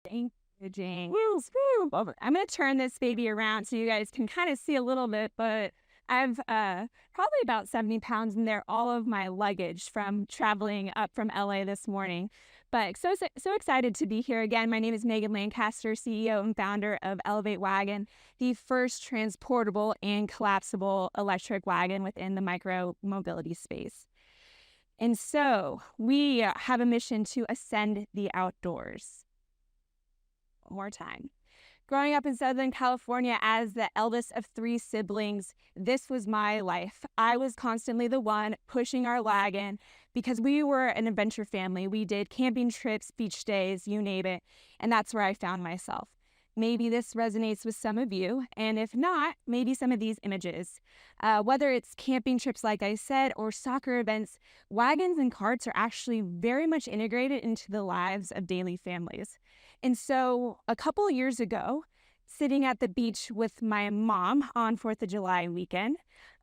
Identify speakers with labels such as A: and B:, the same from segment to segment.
A: Thank you, Jane. Woo, woo. I'm going to turn this baby around so you guys can kind of see a little bit, but I've probably about 70 pounds in there, all of my luggage from traveling up from LA this morning. But so excited to be here again. My name is Megan Lancaster, CEO and founder of Ellavate Wagon, the first transportable and collapsible electric wagon within the micromobility space. And so we have a mission to ascend the outdoors. One more time. Growing up in Southern California as the eldest of 3 siblings, this was my life. I was constantly the one pushing our wagon because we were an adventure family. We did camping trips, beach days, you name it, and that's where I found myself. Maybe this resonates with some of you, and if not, maybe some of these images. Whether it's camping trips, like I said, or soccer events, wagons and carts are actually very much integrated into the lives of daily families. And so a couple of years ago, sitting at the beach with my mom on 4th of July weekend,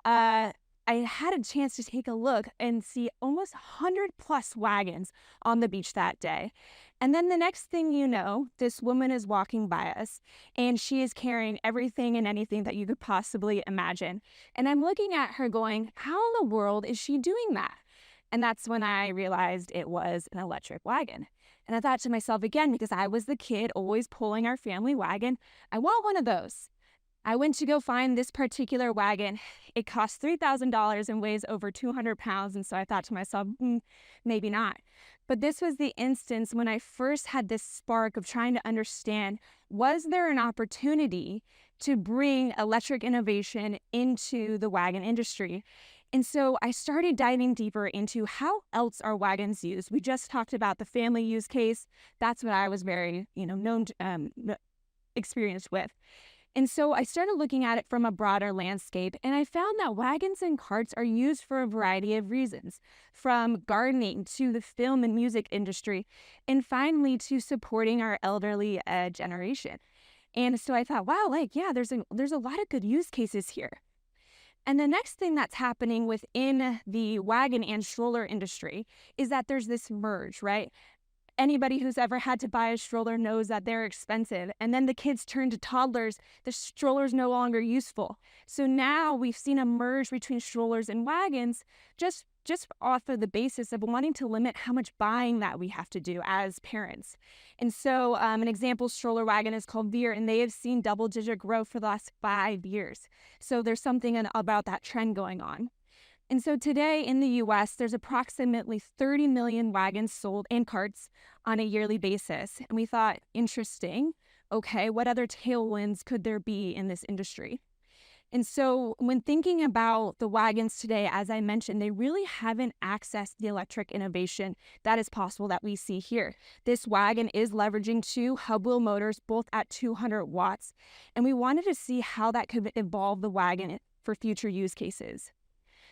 A: I had a chance to take a look and see almost 100 plus wagons on the beach that day. And then the next thing you know, this woman is walking by us and she is carrying everything and anything that you could possibly imagine. And I'm looking at her going, how in the world is she doing that? And that's when I realized it was an electric wagon. And I thought to myself again, because I was the kid always pulling our family wagon, I want one of those. I went to go find this particular wagon. It costs $3,000 and weighs over 200 pounds. And so I thought to myself, maybe not. But this was the instance when I first had this spark of trying to understand, was there an opportunity to bring electric innovation into the wagon industry? And so I started diving deeper into how else are wagons used. We just talked about the family use case. That's what I was very, experienced with. And so I started looking at it from a broader landscape, and I found that wagons and carts are used for a variety of reasons, from gardening to the film and music industry, and finally to supporting our elderly generation. And so I thought, wow, there's a lot of good use cases here. And the next thing that's happening within the wagon and stroller industry is that there's this merge, right? Anybody who's ever had to buy a stroller knows that they're expensive. And then the kids turn to toddlers, the stroller's no longer useful. So now we've seen a merge between strollers and wagons just off of the basis of wanting to limit how much buying that we have to do as parents. And so an example stroller wagon is called Veer, and they have seen double-digit growth for the last 5 years. So there's something about that trend going on. And so today in the US, there's approximately 30 million wagons sold and carts on a yearly basis. And we thought, interesting, okay, what other tailwinds could there be in this industry? And so when thinking about the wagons today, as I mentioned, they really haven't accessed the electric innovation that is possible that we see here. This wagon is leveraging 2 hub wheel motors, both at 200 watts. And we wanted to see how that could evolve the wagon for future use cases.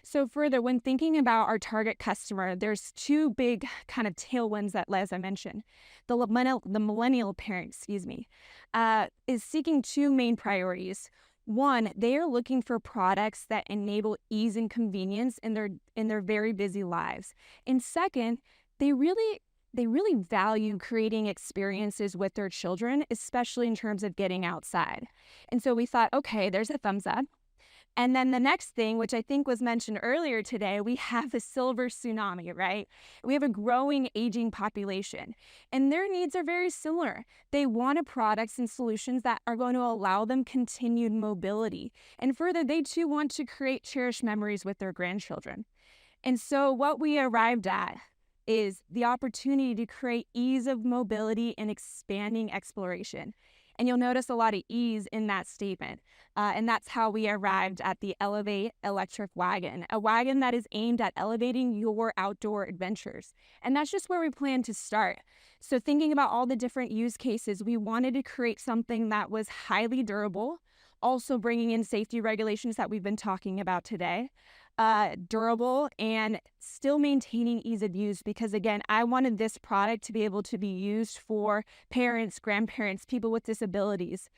A: So further, when thinking about our target customer, there's 2 big kind of tailwinds that, as I mentioned. The millennial parent, is seeking 2 main priorities. One, they are looking for products that enable ease and convenience in their very busy lives. And second, they really value creating experiences with their children, especially in terms of getting outside. And so we thought, okay, there's a thumbs up. And then the next thing, which I think was mentioned earlier today, we have the silver tsunami, right? We have a growing, aging population, and their needs are very similar. They want products and solutions that are going to allow them continued mobility. And further, they too want to create cherished memories with their grandchildren. And so what we arrived at is the opportunity to create ease of mobility and expanding exploration. And you'll notice a lot of ease in that statement. And that's how we arrived at the Ellavate Electric Wagon, a wagon that is aimed at elevating your outdoor adventures. And that's just where we plan to start. So thinking about all the different use cases, we wanted to create something that was highly durable, also bringing in safety regulations that we've been talking about today, durable, and still maintaining ease of use, because again, I wanted this product to be able to be used for parents, grandparents, people with disabilities,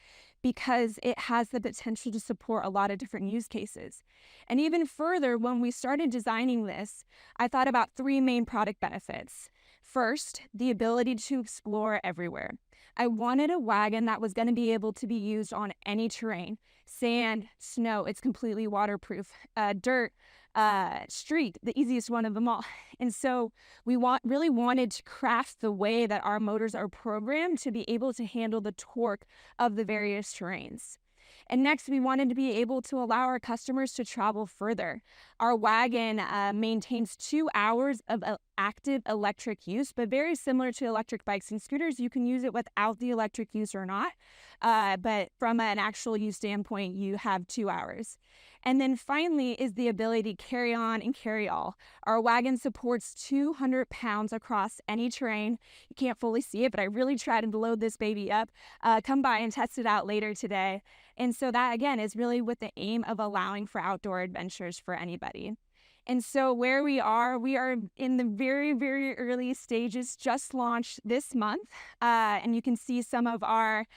A: because it has the potential to support a lot of different use cases. And even further, when we started designing this, I thought about 3 main product benefits. First, the ability to explore everywhere. I wanted a wagon that was going to be able to be used on any terrain: sand, snow, it's completely waterproof, dirt, street, the easiest one of them all. And so really wanted to craft the way that our motors are programmed to be able to handle the torque of the various terrains. And next, we wanted to be able to allow our customers to travel further. Our wagon maintains 2 hours of active electric use, but very similar to electric bikes and scooters. You can use it without the electric use or not. But from an actual use standpoint, you have 2 hours. And then finally is the ability to carry on and carry all. Our wagon supports 200 pounds across any terrain. You can't fully see it, but I really tried to load this baby up. Come by and test it out later today. And so that, again, is really with the aim of allowing for outdoor adventures for anybody. And so where we are in the very, very early stages, just launched this month. And you can see some of our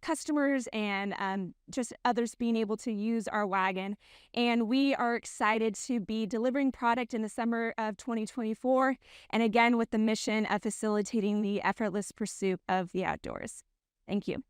A: customers and just others being able to use our wagon. And we are excited to be delivering product in the summer of 2024. And again, with the mission of facilitating the effortless pursuit of the outdoors. Thank you.